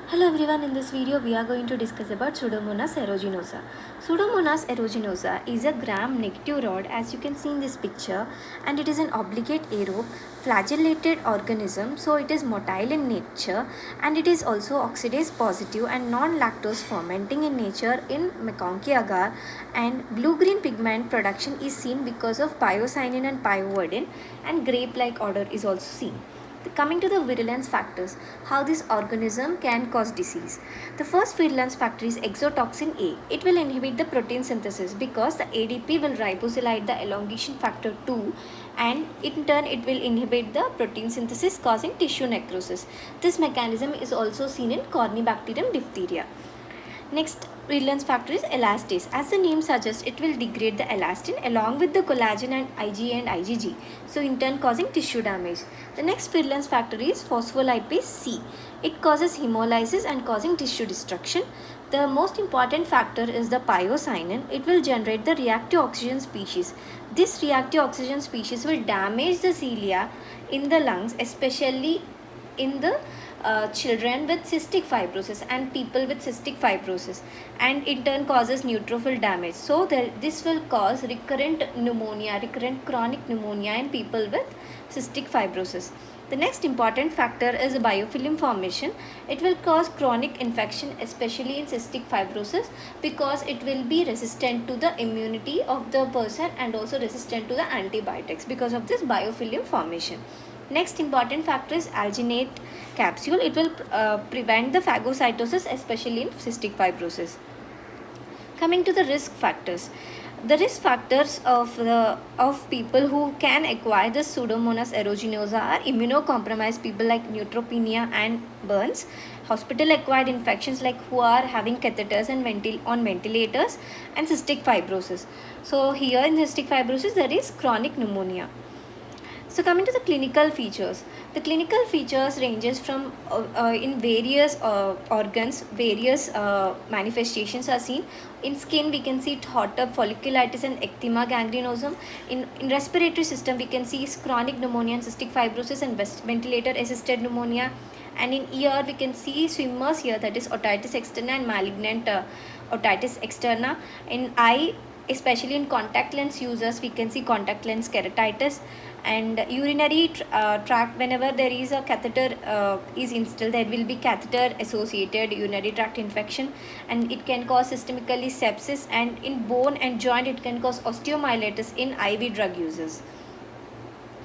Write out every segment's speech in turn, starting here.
Hello everyone, in this video we are going to discuss about Pseudomonas aeruginosa. Pseudomonas aeruginosa is a gram-negative rod as you can see in this picture, and it is an obligate aerobe flagellated organism, so it is motile in nature and it is also oxidase positive and non-lactose fermenting in nature in McConkey agar, and blue-green pigment production is seen because of piocyanin and pyoverdin, and grape-like odor is also seen. Coming to the virulence factors, how this organism can cause disease. The first virulence factor is exotoxin A. It will inhibit the protein synthesis because the ADP will ribosylate the elongation factor 2, and in turn it will inhibit the protein synthesis causing tissue necrosis. This mechanism is also seen in Corynebacterium diphtheria. Next virulence factor is elastase. As the name suggests, it will degrade the elastin along with the collagen and IgA and IgG, so in turn causing tissue damage. The next virulence factor is phospholipase C. It causes hemolysis and causing tissue destruction. The most important factor is the piocyanin. It will generate the reactive oxygen species. This reactive oxygen species will damage the cilia in the lungs, especially in the children with cystic fibrosis and people with cystic fibrosis, and in turn causes neutrophil damage. So this will cause recurrent chronic pneumonia in people with cystic fibrosis. The next important factor is biofilm formation. It will cause chronic infection, especially in cystic fibrosis, because it will be resistant to the immunity of the person and also resistant to the antibiotics because of this biofilm formation. Next important factor is alginate capsule. It will prevent the phagocytosis, especially in cystic fibrosis. Coming to the risk factors. The risk factors of people who can acquire the Pseudomonas aeruginosa are immunocompromised people like neutropenia and burns, hospital acquired infections like who are having catheters and on ventilators, and cystic fibrosis. So here in cystic fibrosis there is chronic pneumonia. So coming to the clinical features, the clinical features ranges from in various organs, various manifestations are seen. In skin we can see hot tub, folliculitis and ecthyma, gangrenosum. In respiratory system we can see chronic pneumonia and cystic fibrosis and ventilator assisted pneumonia. And in ear we can see swimmers ear, that is otitis externa and malignant otitis externa. In eye, especially in contact lens users, we can see contact lens keratitis. And urinary tract, whenever there is a catheter is installed, there will be catheter associated urinary tract infection, and it can cause systemically sepsis. And in bone and joint it can cause osteomyelitis in IV drug users.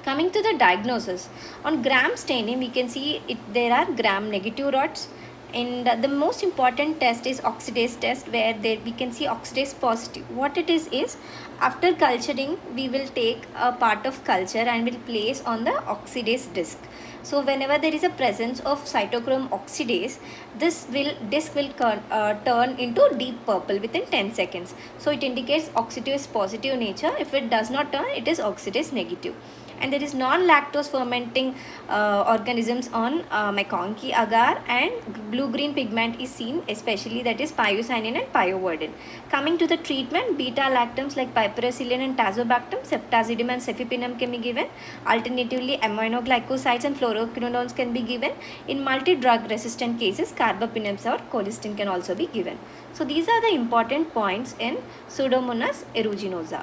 Coming to the diagnosis, on gram staining we can see there are gram negative rods, and the most important test is oxidase test, where we can see oxidase positive. What it is after culturing we will take a part of culture and will place on the oxidase disc. So whenever there is a presence of cytochrome oxidase, this disc will turn into deep purple within 10 seconds. So it indicates oxidase positive nature. If it does not turn, it is oxidase negative. And there is non-lactose fermenting organisms on McConkey agar, and blue-green pigment is seen, especially that is piocyanin and pyoverdin. Coming to the treatment, beta-lactams like Piperacillin-tazobactam, ceftazidime and cefepinum can be given. Alternatively, aminoglycosides and fluoroquinolones can be given. In multi-drug resistant cases, carbapenems or colistin can also be given. So these are the important points in Pseudomonas aeruginosa.